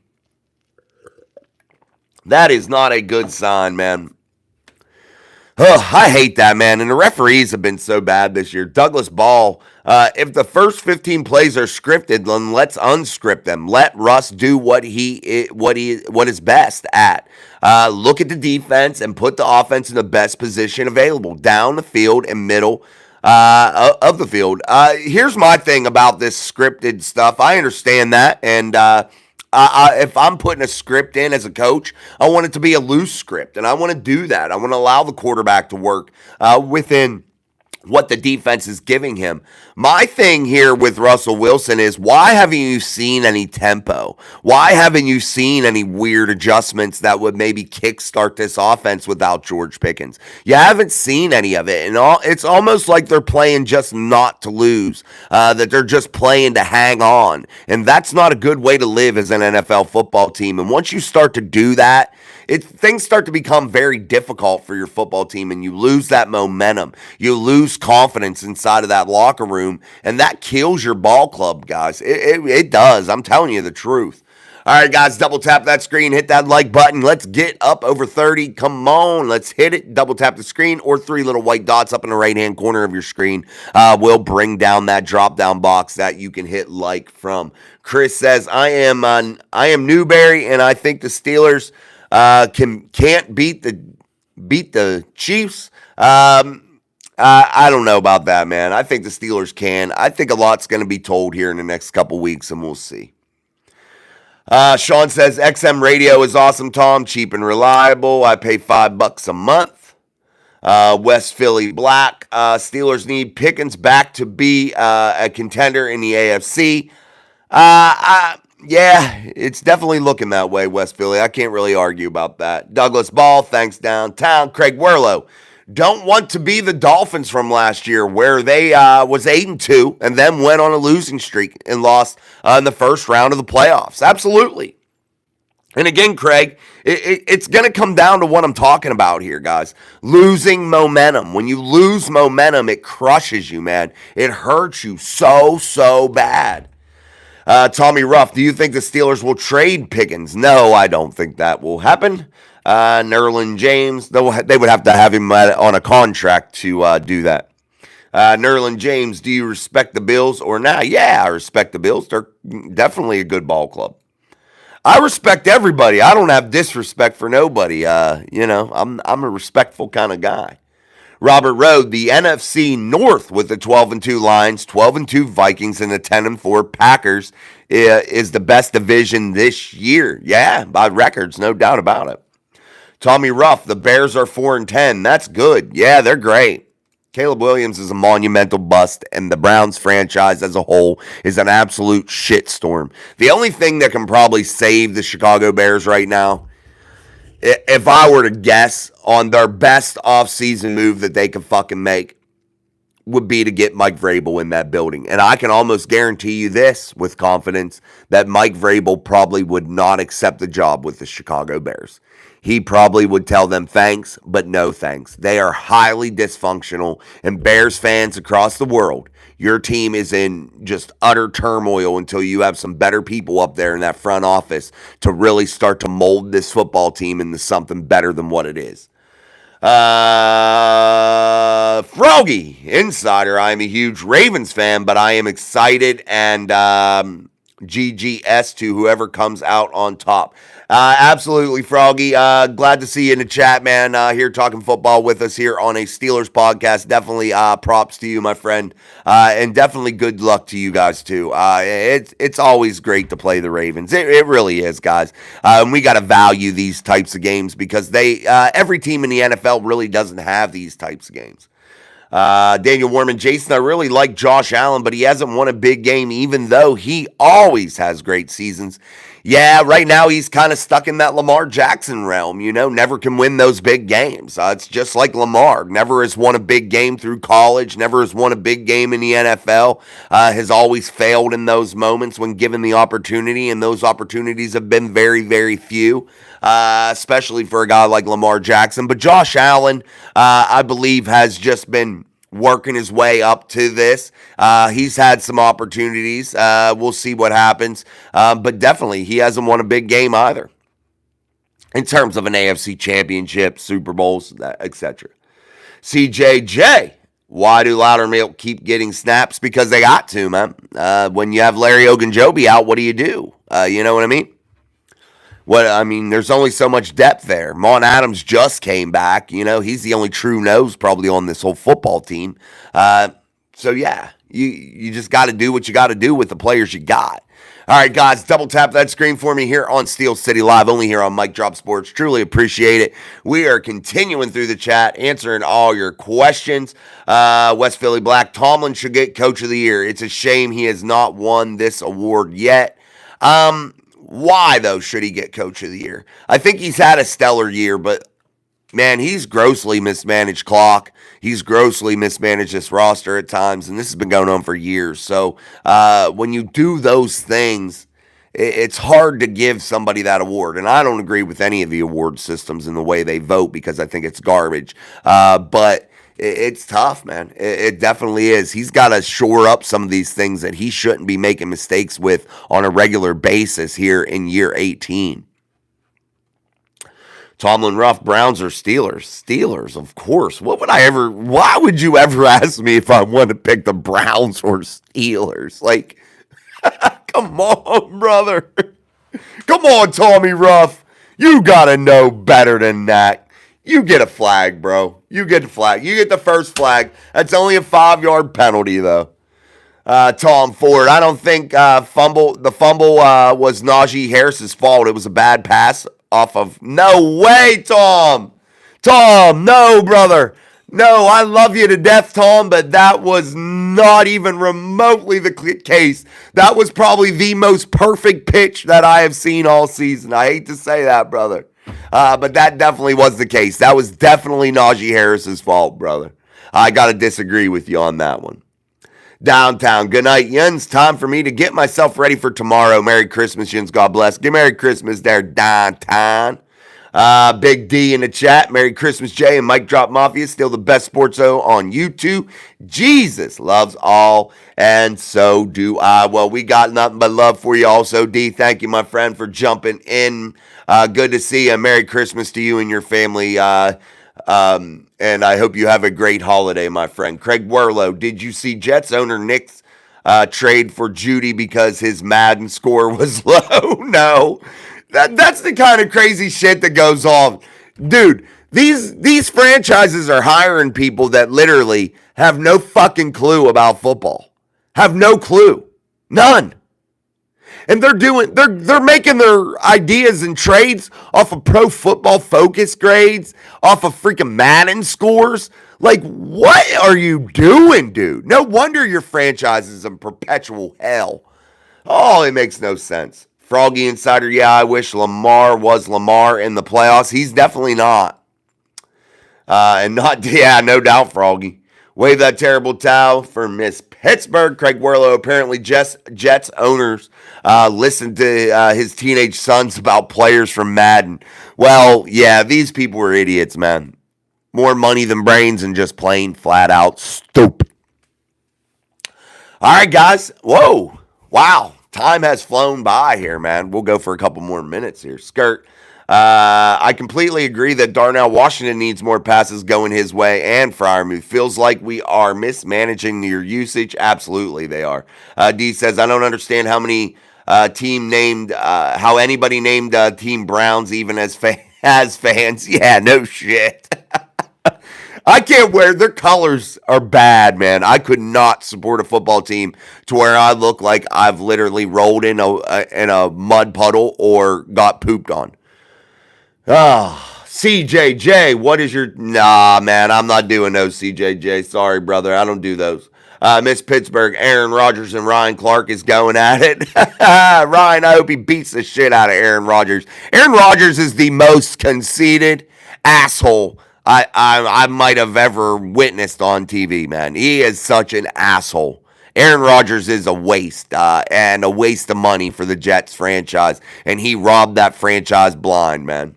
That is not a good sign, man. I hate that, man. And the referees have been so bad this year. Douglas Ball, if the first 15 plays are scripted, then let's unscript them. Let Russ do what is best at. Look at the defense and put the offense in the best position available, down the field and middle of the field. Here's my thing about this scripted stuff. I understand that, and If I'm putting a script in as a coach, I want it to be a loose script, and I want to do that. I want to allow the quarterback to work within what the defense is giving him. My thing here with Russell Wilson is, why haven't you seen any tempo? Why haven't you seen any weird adjustments that would maybe kickstart this offense without George Pickens? You haven't seen any of it, and it's almost like they're playing just not to lose, that they're just playing to hang on, and that's not a good way to live as an NFL football team. And once you start to do that, things start to become very difficult for your football team, and you lose that momentum. You lose confidence inside of that locker room, and that kills your ball club, guys. It does. I'm telling you the truth. All right, guys, double tap that screen, hit that like button. Let's get up over 30. Come on, let's hit it. Double tap the screen, or 3 little white dots up in the right-hand corner of your screen will bring down that drop-down box that you can hit like from. Chris says, I am Newberry, and I think the Steelers can't beat the Chiefs. I don't know about that, man. I think the Steelers can. I think a lot's going to be told here in the next couple weeks, and we'll see. Sean says, XM radio is awesome, Tom. Cheap and reliable. I pay $5 a month. West Philly Black. Steelers need Pickens back to be a contender in the AFC. Yeah, it's definitely looking that way, West Philly. I can't really argue about that. Douglas Ball, thanks downtown. Craig Werlow, don't want to be the Dolphins from last year, where they was 8-2 and then went on a losing streak and lost in the first round of the playoffs. Absolutely. And again, Craig, it's going to come down to what I'm talking about here, guys. Losing momentum. When you lose momentum, it crushes you, man. It hurts you so bad. Tommy Ruff, do you think the Steelers will trade Pickens? No, I don't think that will happen. Nerlin James, they would have to have him on a contract to do that. Nerlin James, do you respect the Bills or not? Yeah, I respect the Bills. They're definitely a good ball club. I respect everybody. I don't have disrespect for nobody. I'm a respectful kind of guy. Robert Rowe, the NFC North with the 12-2 Lions, 12-2 Vikings, and the 10-4 Packers is the best division this year. Yeah, by records, no doubt about it. Tommy Ruff, the Bears are 4-10. That's good. Yeah, they're great. Caleb Williams is a monumental bust, and the Browns franchise as a whole is an absolute shitstorm. The only thing that can probably save the Chicago Bears right now, if I were to guess on their best offseason move that they could fucking make, would be to get Mike Vrabel in that building. And I can almost guarantee you this with confidence, that Mike Vrabel probably would not accept the job with the Chicago Bears. He probably would tell them thanks, but no thanks. They are highly dysfunctional, and Bears fans across the world, your team is in just utter turmoil until you have some better people up there in that front office to really start to mold this football team into something better than what it is. Froggy Insider, I am a huge Ravens fan, but I am excited and GGS to whoever comes out on top. Absolutely, Froggy. Glad to see you in the chat, man. Here talking football with us here on a Steelers podcast. Definitely props to you, my friend. And definitely good luck to you guys, too. It's always great to play the Ravens. It really is, guys. And we got to value these types of games because every team in the NFL really doesn't have these types of games. Daniel Warman, Jason, I really like Josh Allen, but he hasn't won a big game, even though he always has great seasons. Yeah, right now he's kind of stuck in that Lamar Jackson realm, never can win those big games. It's just like Lamar, never has won a big game through college, never has won a big game in the NFL, has always failed in those moments when given the opportunity, and those opportunities have been very, very few, especially for a guy like Lamar Jackson. But Josh Allen, I believe, has just been working his way up to this. He's had some opportunities. We'll see what happens. But definitely, he hasn't won a big game either in terms of an AFC championship, Super Bowls, etc. CJJ, why do Loudermilk keep getting snaps? Because they got to, man. When you have Larry Ogunjobi out, what do? You know what I mean? There's only so much depth there. Mon Adams just came back. He's the only true nose probably on this whole football team. So, yeah, you just got to do what you got to do with the players you got. All right, guys, double tap that screen for me here on Steel City Live, only here on Mic Drop Sports. Truly appreciate it. We are continuing through the chat, answering all your questions. West Philly Black, Tomlin should get Coach of the Year. It's a shame he has not won this award yet. Why, though, should he get Coach of the Year? I think he's had a stellar year, but man, he's grossly mismanaged clock. He's grossly mismanaged this roster at times, and this has been going on for years. So when you do those things, it's hard to give somebody that award. And I don't agree with any of the award systems in the way they vote because I think it's garbage. But it's tough, man. It definitely is. He's got to shore up some of these things that he shouldn't be making mistakes with on a regular basis here in year 18. Tomlin Ruff, Browns or Steelers? Steelers, of course. Why would you ever ask me if I want to pick the Browns or Steelers? Like, come on, brother. Come on, Tommy Ruff. You got to know better than that. You get a flag, bro. You get the flag. You get the first flag. That's only a 5-yard penalty, though. Tom Ford, I don't think the fumble was Najee Harris's fault. It was a bad pass off of. No way, Tom. Tom, no, brother. No, I love you to death, Tom, but that was not even remotely the case. That was probably the most perfect pitch that I have seen all season. I hate to say that, brother. But that definitely was the case. That was definitely Najee Harris's fault, brother. I got to disagree with you on that one. Downtown. Good night, Yens. Time for me to get myself ready for tomorrow. Merry Christmas, Yens. God bless. Get Merry Christmas there, downtown. Big D in the chat. Merry Christmas, Jay and Mike Drop Mafia. Still the best sports show on YouTube. Jesus loves all, and so do I. Well, we got nothing but love for you also, D. Thank you, my friend, for jumping in. Good to see you. Merry Christmas to you and your family. And I hope you have a great holiday, my friend. Craig Werlow, did you see Jets owner Nick's trade for Judy because his Madden score was low? No. That's the kind of crazy shit that goes on. Dude, these franchises are hiring people that literally have no fucking clue about football. Have no clue. None. And they're making their ideas and trades off of Pro Football Focus grades, off of freaking Madden scores. Like, what are you doing, dude? No wonder your franchise is in perpetual hell. Oh, it makes no sense. Froggy Insider, yeah, I wish Lamar was Lamar in the playoffs. He's definitely not. No doubt, Froggy. Wave that terrible towel for Miss Pittsburgh. Craig Werlow, apparently Jets owners listened to his teenage sons about players from Madden. Well, yeah, these people were idiots, man. More money than brains and just plain flat out stupid. All right, guys. Whoa. Wow. Time has flown by here, man. We'll go for a couple more minutes here. Skirt. I completely agree that Darnell Washington needs more passes going his way, and Freiermuth. Feels like we are mismanaging your usage. Absolutely, they are. D says, I don't understand how many how anybody named Team Browns even as fans. Yeah, no shit. I can't wear their colors are bad, man. I could not support a football team to where I look like I've literally rolled in a mud puddle or got pooped on. CJJ, what is your... Nah, man, I'm not doing those, CJJ. Sorry, brother, I don't do those. Miss Pittsburgh, Aaron Rodgers and Ryan Clark is going at it. Ryan, I hope he beats the shit out of Aaron Rodgers. Aaron Rodgers is the most conceited asshole I might have ever witnessed on TV, man. He is such an asshole. Aaron Rodgers is a waste, and a waste of money for the Jets franchise, and he robbed that franchise blind, man.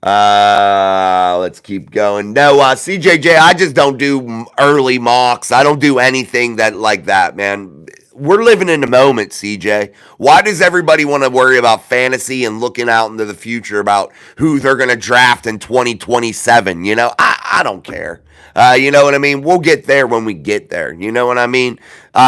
Let's keep going. No, CJJ, I just don't do early mocks. I don't do anything like that, man. We're living in the moment, CJ. Why does everybody want to worry about fantasy and looking out into the future about who they're going to draft in 2027? You know, I don't care. You know what I mean? We'll get there when we get there. You know what I mean?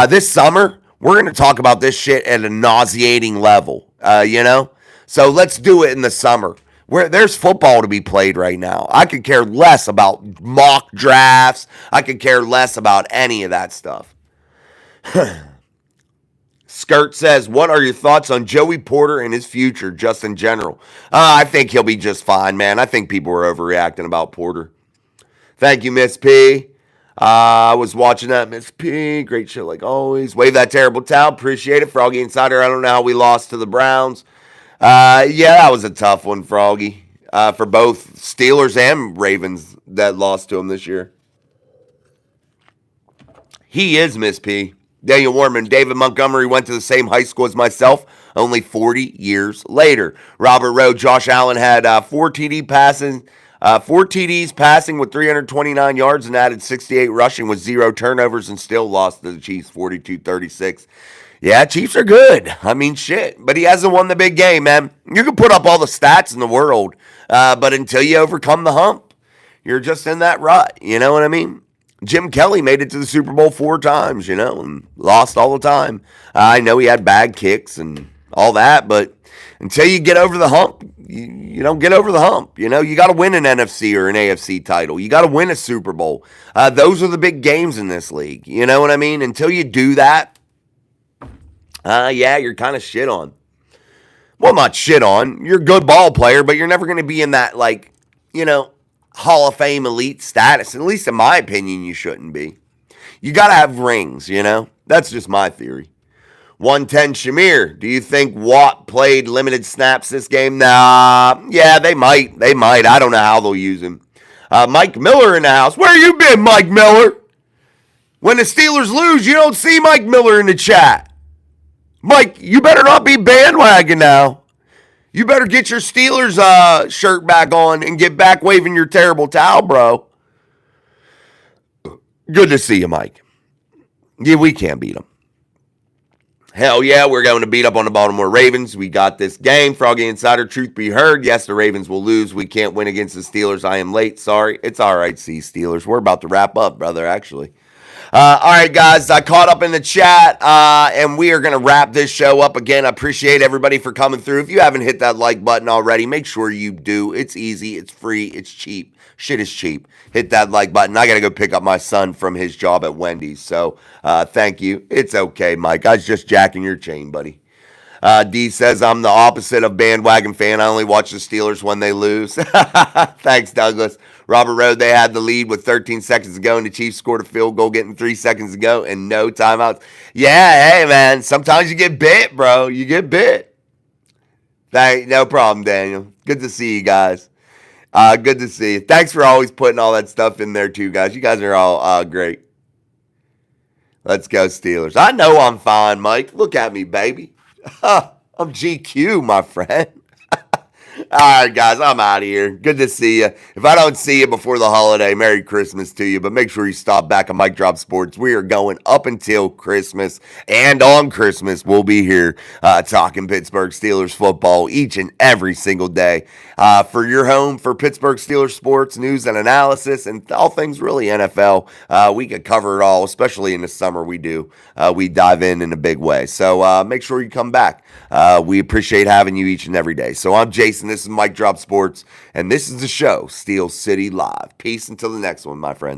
This summer, we're going to talk about this shit at a nauseating level, you know? So let's do it in the summer. Where there's football to be played right now. I could care less about mock drafts. I could care less about any of that stuff. Skirt says, what are your thoughts on Joey Porter and his future, just in general? I think he'll be just fine, man. I think people are overreacting about Porter. Thank you, Miss P. I was watching that, Miss P. Great show like always. Wave that terrible towel. Appreciate it. Froggy Insider, I don't know how we lost to the Browns. Yeah, that was a tough one, Froggy. For both Steelers and Ravens that lost to him this year. He is Miss P. Daniel Warman, David Montgomery went to the same high school as myself, only 40 years later. Robert Rowe, Josh Allen had 4 TDs passing with 329 yards and added 68 rushing with 0 turnovers and still lost to the Chiefs 42-36. Yeah, Chiefs are good. I mean, shit. But he hasn't won the big game, man. You can put up all the stats in the world, but until you overcome the hump, you're just in that rut. You know what I mean? Jim Kelly made it to the Super Bowl 4 times, and lost all the time. I know he had bad kicks and all that, but until you get over the hump, you don't get over the hump. You got to win an NFC or an AFC title. You got to win a Super Bowl. Those are the big games in this league. You know what I mean? Until you do that, yeah, you're kind of shit on. Well, not shit on. You're a good ball player, but you're never going to be in that, Hall of Fame elite status. At least in my opinion, you shouldn't be. You got to have rings, That's just my theory. 110 Shamir, do you think Watt played limited snaps this game? Nah, yeah, they might. I don't know how they'll use him. Mike Miller in the house. Where you been, Mike Miller? When the Steelers lose, you don't see Mike Miller in the chat. Mike, you better not be bandwagon now. You better get your Steelers shirt back on and get back waving your terrible towel, bro. Good to see you, Mike. Yeah, we can't beat them. Hell yeah, we're going to beat up on the Baltimore Ravens. We got this game. Froggy Insider, truth be heard. Yes, the Ravens will lose. We can't win against the Steelers. I am late. Sorry. It's all right, see Steelers. We're about to wrap up, brother, actually. All right, guys, I caught up in the chat, and we are going to wrap this show up again. I appreciate everybody for coming through. If you haven't hit that like button already, make sure you do. It's easy. It's free. It's cheap. Shit is cheap. Hit that like button. I got to go pick up my son from his job at Wendy's, so thank you. It's okay, Mike. I was just jacking your chain, buddy. D says, I'm the opposite of bandwagon fan. I only watch the Steelers when they lose. Thanks, Douglas. Robert Rowe, they had the lead with 13 seconds to go, and the Chiefs scored a field goal getting 3 seconds to go and no timeouts. Yeah, hey, man, sometimes you get bit, bro. You get bit. No problem, Daniel. Good to see you guys. Good to see you. Thanks for always putting all that stuff in there, too, guys. You guys are all great. Let's go, Steelers. I know I'm fine, Mike. Look at me, baby. I'm GQ, my friend. All right, guys, I'm out of here. Good to see you. If I don't see you before the holiday, Merry Christmas to you. But make sure you stop back at Mike Drop Sports. We are going up until Christmas. And on Christmas, we'll be here talking Pittsburgh Steelers football each and every single day. For your home for Pittsburgh Steelers sports, news and analysis, and all things really NFL. We could cover it all, especially in the summer we do. We dive in a big way. So make sure you come back. We appreciate having you each and every day. So I'm Jason. This is Mike Drop Sports, and this is the show, Steel City Live. Peace until the next one, my friend.